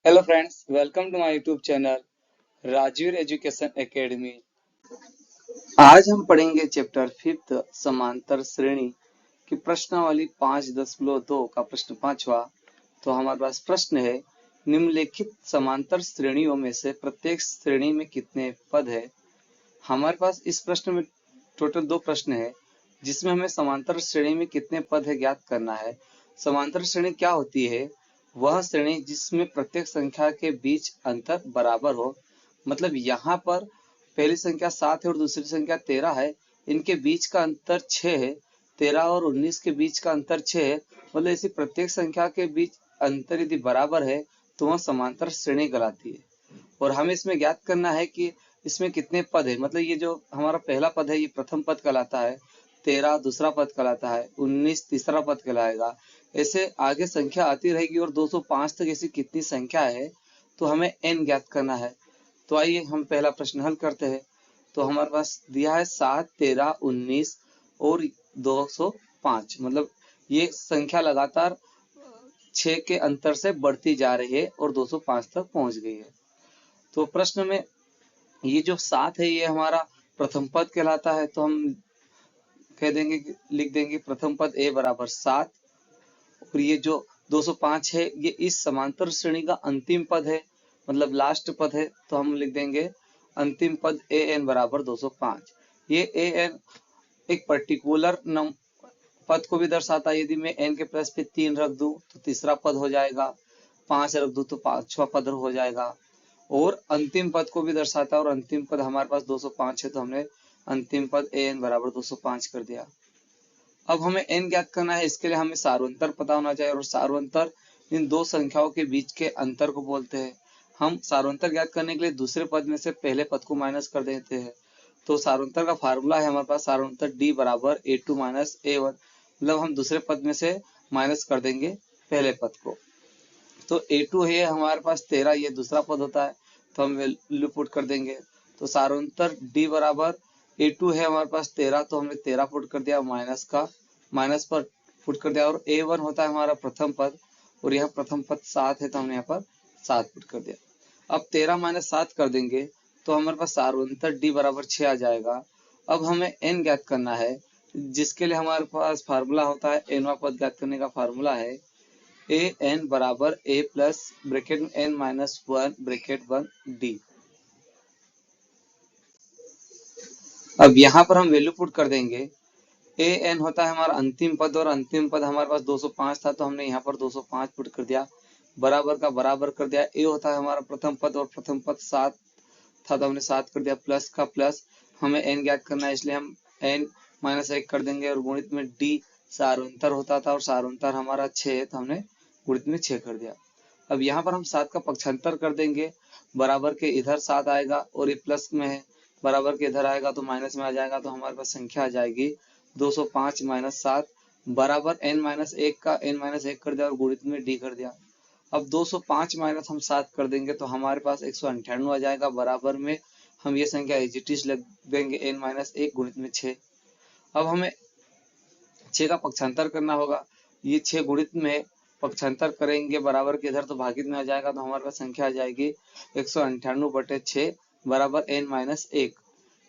Hello friends, welcome to my YouTube channel Rajveer education academy. आज हम पढ़ेंगे चैप्टर 5 समांतर श्रेणी की प्रश्नावली 5.2 का प्रश्न 5वां। तो हमारे पास प्रश्न है, निम्नलिखित समांतर श्रेणियों में से प्रत्येक श्रेणी में कितने पद है। हमारे पास इस प्रश्न में टोटल 2 प्रश्न है, जिसमें हमें समांतर श्रेणी में कितने पद है ज्ञात करना है। समांतर श्रेणी क्या होती है? वह श्रेणी जिसमें प्रत्येक संख्या के बीच अंतर बराबर हो। मतलब यहाँ पर पहली संख्या 7 है और दूसरी संख्या 13 है, इनके बीच का अंतर 6 है। 13 और 19 के बीच का अंतर 6 है। मतलब ऐसी प्रत्येक संख्या के बीच अंतर यदि बराबर है तो वह समांतर श्रेणी कहलाती है। और हमें इसमें ज्ञात करना है कि इसमें कितने पद है। मतलब ये जो हमारा पहला पद है ये प्रथम पद कहलाता है, 13 दूसरा पद कहलाता है, 19 तीसरा पद कहलाएगा। ऐसे आगे संख्या आती रहेगी और 205 तक ऐसी कितनी संख्या है तो हमें n ज्ञात करना है। तो आइए हम पहला प्रश्न हल करते हैं। तो हमारे पास दिया है 7, 13, 19 और 205। मतलब ये संख्या लगातार 6 के अंतर से बढ़ती जा रही है और 205 तक पहुंच गई है। तो प्रश्न में ये जो 7 है ये हमारा प्रथम पद कहलाता है। तो हम कह देंगे, लिख देंगे प्रथम पद a बराबर 7। और ये जो 205 है ये इस समांतर श्रेणी का अंतिम पद है, मतलब लास्ट पद है। तो हम लिख देंगे अंतिम पद an बराबर 205। ये an एक पर्टिकुलर पद को भी दर्शाता है। यदि मैं n के प्लस पे 3 रख दूं तो तीसरा पद हो जाएगा, 5 रख दूं तो 5वां पद हो जाएगा। और अंतिम पद को भी दर्शाता है और अंतिम पद हमारे पास 205 है, तो हमने अंतिम पद an बराबर 205 कर दिया। अब हमें n ज्ञात करना है, इसके लिए हमें सार्वंतर पता होना चाहिए। और सार्वंतर इन दो संख्याओं के बीच के अंतर को बोलते हैं। हम सार्वंतर ज्ञात करने के लिए दूसरे पद में से पहले पद को माइनस कर देते हैं। तो सार्वंतर का फार्मूला है हमारे पास सार्वंतर d बराबर a2 माइनस a1। मतलब हम दूसरे पद में से माइनस कर देंगे पहले पद को। तो a2 है हमारे पास 13, ये दूसरा पद होता है, तो हम वैल्यू पुट कर देंगे। तो सार्वंतर d बराबर a2 है हमारे पास 13, तो हमने 13 पुट कर दिया, माइनस पर पुट कर दिया। और a1 होता है हमारा प्रथम पद, और यह प्रथम पद 7 है, तो हमने यहाँ पर 7 पुट कर दिया। अब 13 माइनस 7 कर देंगे तो हमारे पास सार्वंतर d बराबर 6 आ जाएगा। अब हमें n ज्ञात करना है, जिसके लिए हमारे पास फार्मूला होता है, nवां पद ज्ञात करने का फार्मूला है ए एन बराबर ए प्लस ब्रैकेट में n माइनस 1 ब्रैकेट 1 d। अब यहाँ पर हम वैल्यू पुट कर देंगे। ए एन होता है हमारा अंतिम पद, और अंतिम पद हमारे पास 205 था, तो हमने यहाँ पर 205 पुट कर दिया, बराबर का बराबर कर दिया। ए होता है हमारा प्रथम पद, और प्रथम पद 7 था, तो हमने 7 कर दिया, प्लस का प्लस। हमें n ज्ञात करना है, इसलिए हम n माइनस 1 कर देंगे। और गुणित में d सार्वंतर होता था, और सार्वंतर हमारा 6 है, तो हमने गुणित में 6 कर दिया। अब यहाँ पर हम 7 का पक्षांतर कर देंगे, बराबर के इधर 7 आएगा और ये प्लस में है, बराबर के इधर आएगा तो माइनस में आ जाएगा। तो हमारे पास संख्या आ जाएगी 205 माइनस 7 बराबर n माइनस 1 का n माइनस 1 कर दिया और गुणित में d कर दिया। अब 205 माइनस हम 7 कर देंगे तो हमारे पास 198 आ जाएगा, बराबर में हम ये संख्या एज इट इज लग देंगे n माइनस 1 गुणित में 6। अब हमें 6 का पक्षांतर करना होगा, ये 6 गुणित में पक्षांतर करेंगे बराबर के इधर तो भागित में आ जाएगा, तो हमारे पास संख्या आ जाएगी 198/6 बराबर n माइनस 1।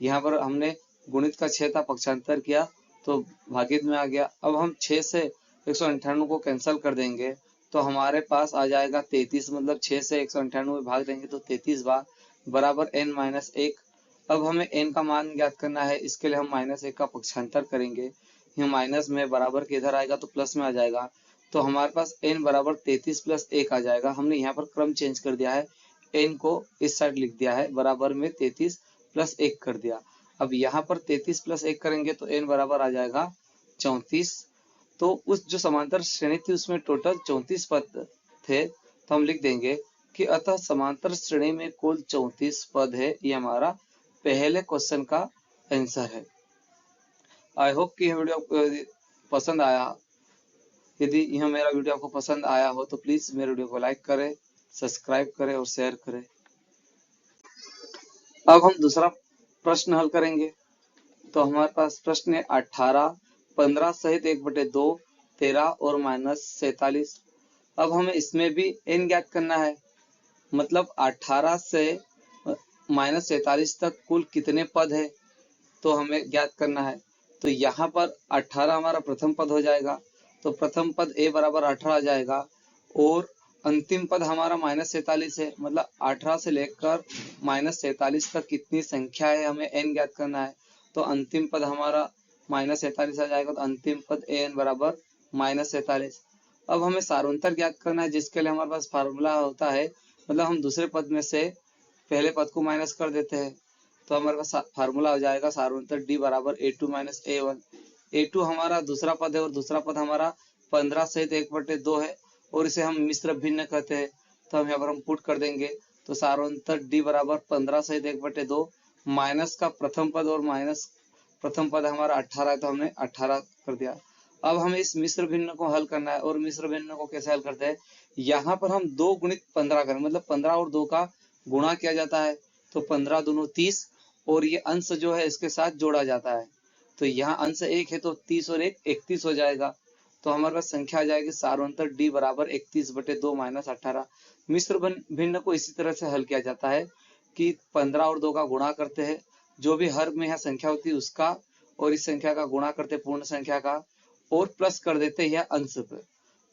यहाँ पर हमने गुणित का 6 था, पक्षांतर किया तो भागित में आ गया। अब हम 6 से 198 को कैंसिल कर देंगे तो हमारे पास आ जाएगा 33। मतलब 6 से 198 में भाग देंगे तो 33 बार बराबर n माइनस 1। अब हमें n का मान ज्ञात करना है, इसके लिए हम माइनस 1 का पक्षांतर करेंगे, यहाँ माइनस में बराबर के इधर आएगा तो प्लस में आ जाएगा। तो हमारे पास n बराबर 33 प्लस 1 आ जाएगा। हमने यहाँ पर क्रम चेंज कर दिया है, n को इस साइड लिख दिया है, बराबर में 33 प्लस 1 कर दिया। अब यहाँ पर 33 प्लस 1 करेंगे तो n बराबर आ जाएगा 34। तो उस जो समांतर श्रेणी थी उसमें टोटल 34 पद थे, तो हम लिख देंगे कि अतः समांतर श्रेणी में कुल 34 पद है। ये हमारा पहले क्वेश्चन का आंसर है। आई होप कि यह वीडियो आपको पसंद आया। यदि यह मेरा वीडियो आपको पसंद आया हो तो प्लीज मेरे वीडियो को लाइक करें, सब्सक्राइब करें और शेयर करें। अब हम दूसरा प्रश्न हल करेंगे। तो हमारे पास प्रश्न है 18, 15 सहित 1/2, 13 और माइनस 47। अब हमें इसमें भी n ज्ञात करना है। मतलब 18 से -43 तक कुल कितने पद है, तो हमें ज्ञात करना है। तो यहाँ पर 18 हमारा प्रथम पद हो जाएगा, तो प्रथम पद a बराबर 18 आ जाएगा, और अंतिम पद हमारा -43 है, मतलब 18 से लेकर -43 तक कितनी संख्या है हमें n ज्ञात करना है। तो अंतिम पद हमारा -43 आ जाएगा, तो अंतिम पद an बराबर -43। अब हमें सारांतर ज्ञात करना है, जिसके लिए हमारे पास फार्मूला होता है, मतलब हम दूसरे पद में से पहले पद को माइनस कर देते हैं। तो हमारे पास फार्मूला हो जाएगा सारांतर d बराबर a2 माइनस a1। a2 हमारा दूसरा पद है और दूसरा पद हमारा 15 सहित 1/2 है, और इसे हम मिश्र भिन्न कहते हैं। तो हम यहाँ पर हम पुट कर देंगे, तो सारांतर d बराबर 15 सहित 1/2 माइनस का प्रथम पद, और माइनस प्रथम पद हमारा 18 है, तो हमने 18 कर दिया। अब हमें इस मिश्र भिन्न को हल करना है, और मिश्र भिन्न को कैसे हल करते हैं, यहाँ पर हम 2 गुणित 15 करें, मतलब 15 और 2 का गुणा किया जाता है, तो 15 दूनो 30, और ये अंश जो है इसके साथ जोड़ा जाता है। तो यहाँ अंश 1 है, तो 30 और 1 31 हो जाएगा। तो हमारे पास संख्या आ जाएगी सारांतर d बराबर 31/2 माइनस 18। मिश्र भिन्न को इसी तरह से हल किया जाता है कि 15 और 2 का गुणा करते हैं, जो भी हर में यहाँ संख्या होती है उसका, और इस संख्या का गुणा करते पूर्ण संख्या का, और प्लस कर देते हैं अंश पे।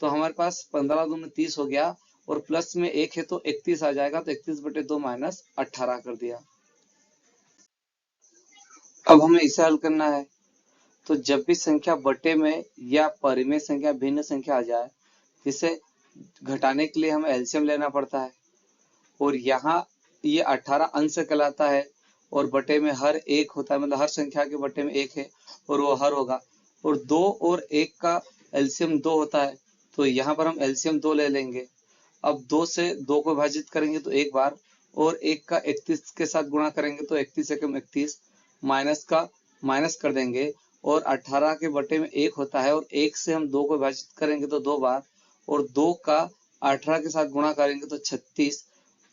तो हमारे पास 15 दूनी 30 हो गया, और प्लस में 1 है तो 31 आ जाएगा, तो 31/2 माइनस 18 कर दिया। अब हमें इसे हल करना है। तो जब भी संख्या बटे में या परिमेय संख्या भिन्न संख्या आ जाए, जिसे घटाने के लिए हमें एलसीएम लेना पड़ता है, और यहाँ ये 18 अंश कहलाता है, और बटे में हर एक होता है, मतलब हर संख्या के बटे में 1 है, और वो हर होगा, और 2 और 1 का एलसीएम 2 होता है, तो यहाँ पर हम एलसीएम 2 ले लेंगे। अब 2 से 2 को विभाजित करेंगे तो एक बार, और 1 का 31 के साथ गुणा करेंगे तो 31 एकम 31, माइनस का माइनस कर देंगे, और 18 के बटे में 1 होता है, और 1 से हम 2 को विभाजित करेंगे तो 2 बार, और 2 का 18 के साथ गुणा करेंगे तो 36।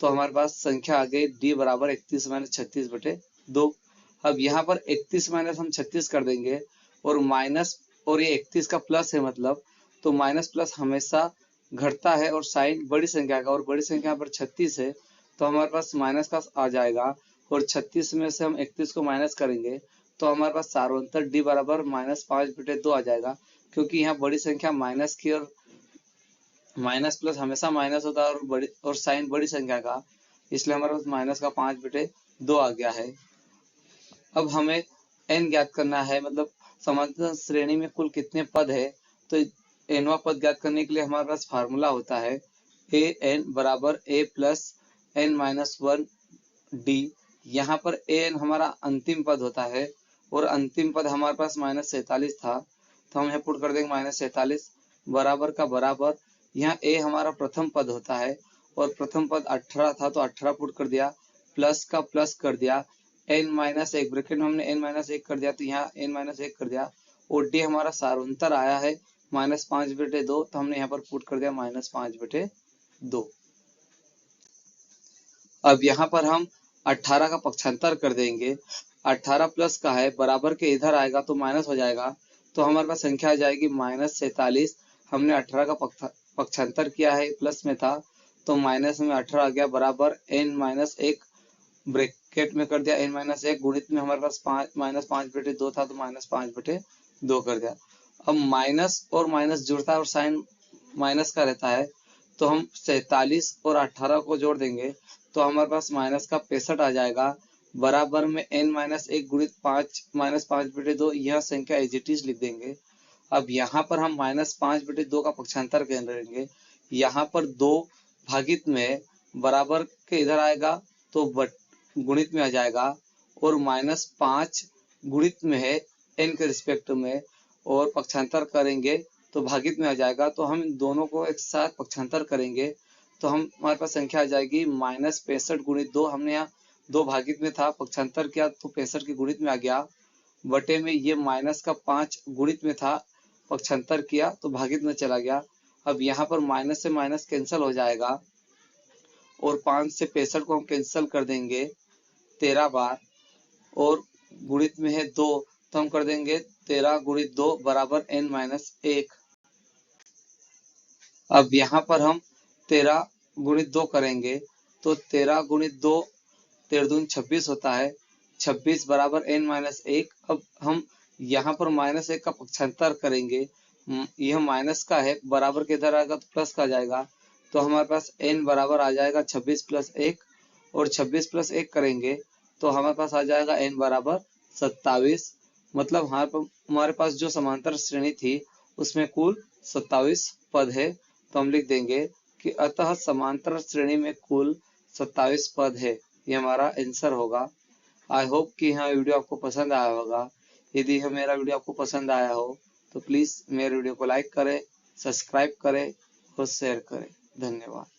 तो हमारे पास संख्या आ गई d बराबर 31 माइनस 36/2। अब यहाँ पर 31 माइनस हम 36 कर देंगे, और माइनस, और ये 31 का प्लस है, मतलब तो माइनस प्लस हमेशा घटता है, और साइन बड़ी संख्या का, और बड़ी संख्या पर 36 है, तो हमारे पास माइनस का आ जाएगा, और 36 में से हम 31 को माइनस करेंगे, तो हमारे पास सारांतर d बराबर -5/2 आ जाएगा, क्योंकि यहाँ बड़ी संख्या माइनस की, और माइनस प्लस हमेशा माइनस होता है, और बड़ी और साइन बड़ी संख्या का, इसलिए हमारे पास माइनस का 5/2 आ गया है। अब हमें n ज्ञात करना है, मतलब समांतर श्रेणी में कुल कितने पद है। तो nवा पद ज्ञात करने के लिए हमारे पास फार्मूला होता है an बराबर a प्लस n-1 d। यहाँ पर an हमारा अंतिम पद होता है, और अंतिम पद हमारे पास -47 था, तो हम यहाँ पुट कर देंगे -47 बराबर का बराबर, यहाँ a हमारा प्रथम पद होता है, और प्रथम पद 18 था, तो 18 पुट कर दिया, प्लस का प्लस कर दिया, n-1 ब्रैकेट में हमने n-1 कर दिया, तो यहाँ n-1 कर दिया, और d हमारा सारांतर आया है -5/2, तो हमने यहाँ पर पुट कर दिया -5/2। अब यहाँ पर हम 18 का पक्षांतर कर देंगे, 18 प्लस का है, बराबर के इधर आएगा तो माइनस हो जाएगा, तो हमारे पास संख्या आ जाएगी -47। हमने 18 का पक्षांतर किया है, प्लस में था, तो माइनस में 18 आ गया, बराबर n-1 ब्रैकेट में कर दिया, n-1 गुणित में हमारे पास -5/2 था, तो -5/2 कर दिया। अब माइनस और माइनस जुड़ता है, और साइन माइनस का रहता है, तो हम 47 और 18 को जोड़ देंगे, तो हमारे पास माइनस का 65 आ जाएगा, बराबर में n-1 गुणित 5 यह संख्या एज इट इज लिख देंगे। अब यहाँ पर हम -5/2 का पक्षांतर करेंगे, यहाँ पर 2 भागित में बराबर के इधर आएगा तो गुणित में आ जाएगा, और -5 गुणित में है n के रिस्पेक्ट में, और पक्षांतर करेंगे तो भागित में आ जाएगा, तो हम दोनों को एक साथ पक्षांतर करेंगे, तो हम हमारे पास संख्या आ जाएगी -65 गुणित 2। हमने यहाँ 2 भागित में था, पक्षांतर किया तो 65 के गुणित में आ गया, बटे में ये माइनस का 5 गुणित में था, पक्षांतर किया तो भागित में चला गया। अब यहाँ पर माइनस से माइनस कैंसिल हो जाएगा, और 5 से 65 को हम कैंसिल कर देंगे 13 बार, और गुणित में है 2, तो हम कर देंगे 13 गुणित 2 बराबर n-1। अब यहाँ पर हम 13 गुणित 2 करेंगे, तो 13 गुणित 2, 13 दूनी 26 होता है। 26 बराबर n-1। अब हम यहाँ पर -1 का पक्षांतर करेंगे। यह माइनस का है, बराबर के इधर आएगा तो प्लस का जाएगा, तो हमारे पास n बराबर आ जाएगा 26 + 1, और 26 + 1 करेंगे तो हमारे पास आ जाएगा n बराबर 27। मतलब हमारे पास जो समांतर श्रेणी थी उसमें कुल 27 पद है। तो हम लिख देंगे कि अतः समांतर श्रेणी में कुल 27 पद है। ये हमारा आंसर होगा। आई होप कि यह वीडियो आपको पसंद आया होगा। यदि यह मेरा वीडियो आपको पसंद आया हो तो प्लीज मेरे वीडियो को लाइक करें, सब्सक्राइब करें और शेयर करें। धन्यवाद।